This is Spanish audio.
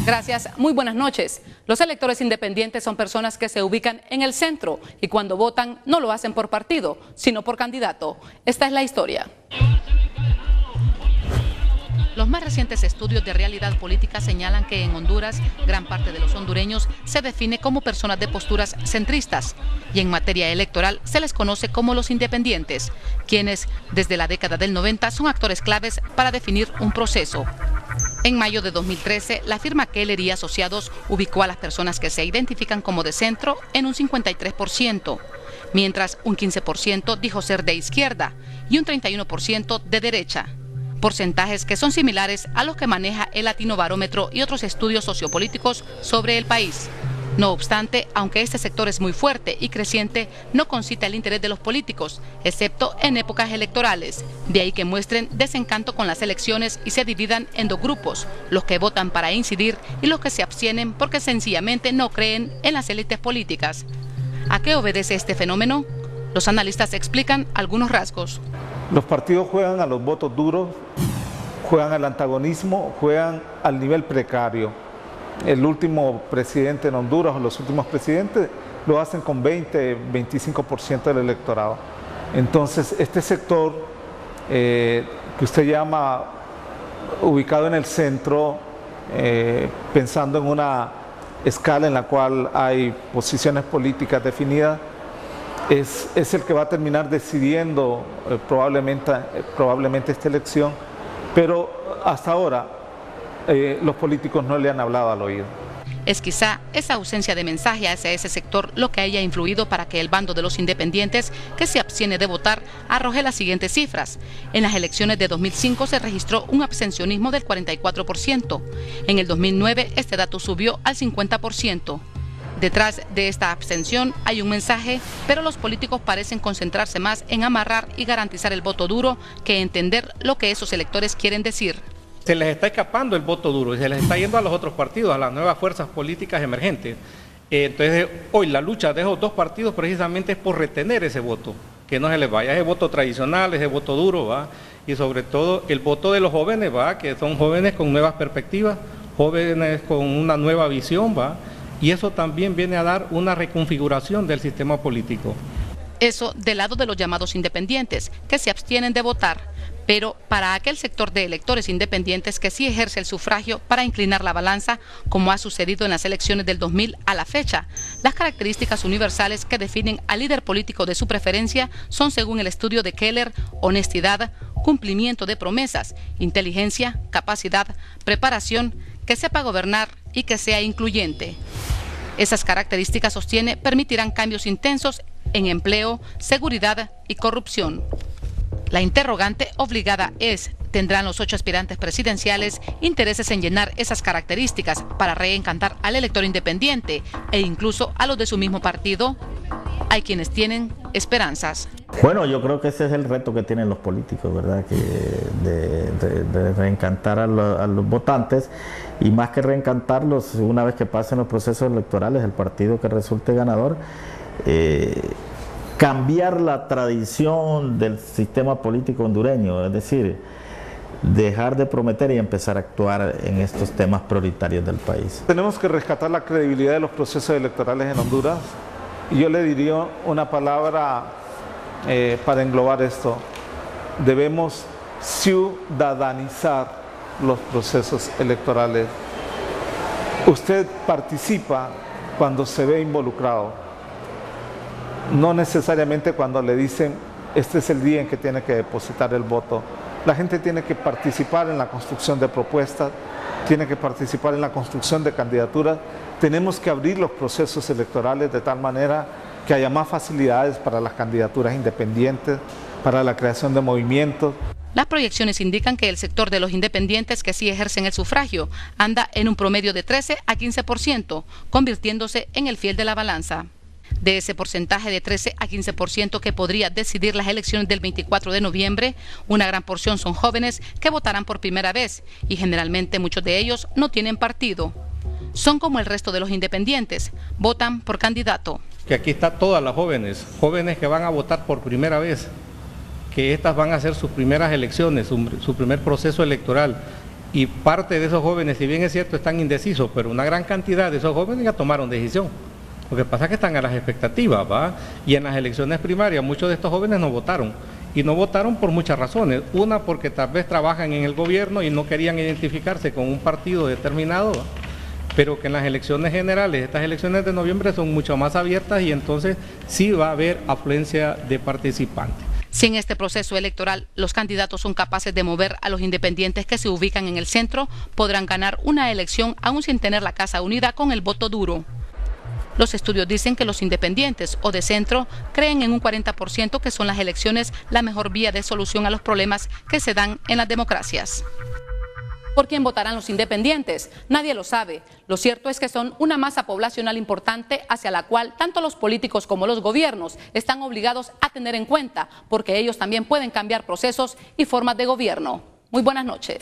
Gracias, muy buenas noches. Los electores independientes son personas que se ubican en el centro y cuando votan no lo hacen por partido, sino por candidato. Esta es la historia. Los más recientes estudios de realidad política señalan que en Honduras gran parte de los hondureños se define como personas de posturas centristas y en materia electoral se les conoce como los independientes, quienes desde la década del 90 son actores claves para definir un proceso. En mayo de 2013, la firma Keller y Asociados ubicó a las personas que se identifican como de centro en un 53%, mientras un 15% dijo ser de izquierda y un 31% de derecha. Porcentajes que son similares a los que maneja el Latinobarómetro y otros estudios sociopolíticos sobre el país. No obstante, aunque este sector es muy fuerte y creciente, no concita el interés de los políticos, excepto en épocas electorales. De ahí que muestren desencanto con las elecciones y se dividan en dos grupos, los que votan para incidir y los que se abstienen porque sencillamente no creen en las élites políticas. ¿A qué obedece este fenómeno? Los analistas explican algunos rasgos. Los partidos juegan a los votos duros, juegan al antagonismo, juegan al nivel precario. El último presidente en Honduras, o los últimos presidentes, lo hacen con 20-25% del electorado. Entonces, este sector que usted llama ubicado en el centro, pensando en una escala en la cual hay posiciones políticas definidas, es el que va a terminar decidiendo probablemente esta elección, pero hasta ahora los políticos no le han hablado al oído. Es quizá esa ausencia de mensaje hacia ese sector lo que haya influido para que el bando de los independientes que se abstiene de votar arroje las siguientes cifras. En las elecciones de 2005 se registró un abstencionismo del 44%. En el 2009 este dato subió al 50%. Detrás de esta abstención hay un mensaje, pero los políticos parecen concentrarse más en amarrar y garantizar el voto duro que entender lo que esos electores quieren decir. Se les está escapando el voto duro y se les está yendo a los otros partidos, a las nuevas fuerzas políticas emergentes. Entonces, hoy la lucha de esos dos partidos precisamente es por retener ese voto, que no se les vaya ese voto tradicional, ese voto duro, ¿va? Y sobre todo el voto de los jóvenes, ¿va? Que son jóvenes con nuevas perspectivas, jóvenes con una nueva visión, ¿va? Y eso también viene a dar una reconfiguración del sistema político. Eso del lado de los llamados independientes, que se abstienen de votar. Pero para aquel sector de electores independientes que sí ejerce el sufragio para inclinar la balanza, como ha sucedido en las elecciones del 2000 a la fecha, las características universales que definen al líder político de su preferencia son, según el estudio de Keller, honestidad, cumplimiento de promesas, inteligencia, capacidad, preparación, que sepa gobernar y que sea incluyente. Esas características, sostiene, permitirán cambios intensos en empleo, seguridad y corrupción. La interrogante obligada es, ¿tendrán los 8 aspirantes presidenciales intereses en llenar esas características para reencantar al elector independiente e incluso a los de su mismo partido? Hay quienes tienen esperanzas. Bueno, yo creo que ese es el reto que tienen los políticos, ¿verdad? Que de reencantar a los votantes, y más que reencantarlos, una vez que pasen los procesos electorales, el partido que resulte ganador, cambiar la tradición del sistema político hondureño, es decir, dejar de prometer y empezar a actuar en estos temas prioritarios del país. Tenemos que rescatar la credibilidad de los procesos electorales en Honduras, y yo le diría una palabra para englobar esto: debemos ciudadanizar los procesos electorales. Usted participa cuando se ve involucrado, no necesariamente cuando le dicen este es el día en que tiene que depositar el voto. La gente tiene que participar en la construcción de propuestas, tiene que participar en la construcción de candidaturas. Tenemos que abrir los procesos electorales de tal manera que haya más facilidades para las candidaturas independientes, para la creación de movimientos. Las proyecciones indican que el sector de los independientes que sí ejercen el sufragio anda en un promedio de 13 a 15%, convirtiéndose en el fiel de la balanza. De ese porcentaje de 13 a 15% que podría decidir las elecciones del 24 de noviembre, una gran porción son jóvenes que votarán por primera vez y generalmente muchos de ellos no tienen partido. Son como el resto de los independientes, votan por candidato. Que aquí están todas las jóvenes que van a votar por primera vez, que estas van a ser sus primeras elecciones, su primer proceso electoral. Y parte de esos jóvenes, si bien es cierto, están indecisos, pero una gran cantidad de esos jóvenes ya tomaron decisión. Lo que pasa es que están a las expectativas, ¿va? Y en las elecciones primarias muchos de estos jóvenes no votaron. Y no votaron por muchas razones. Una, porque tal vez trabajan en el gobierno y no querían identificarse con un partido determinado, ¿va? Pero que en las elecciones generales, estas elecciones de noviembre son mucho más abiertas y entonces sí va a haber afluencia de participantes. Si en este proceso electoral los candidatos son capaces de mover a los independientes que se ubican en el centro, podrán ganar una elección aún sin tener la casa unida con el voto duro. Los estudios dicen que los independientes o de centro creen en un 40% que son las elecciones la mejor vía de solución a los problemas que se dan en las democracias. ¿Por quién votarán los independientes? Nadie lo sabe. Lo cierto es que son una masa poblacional importante hacia la cual tanto los políticos como los gobiernos están obligados a tener en cuenta, porque ellos también pueden cambiar procesos y formas de gobierno. Muy buenas noches.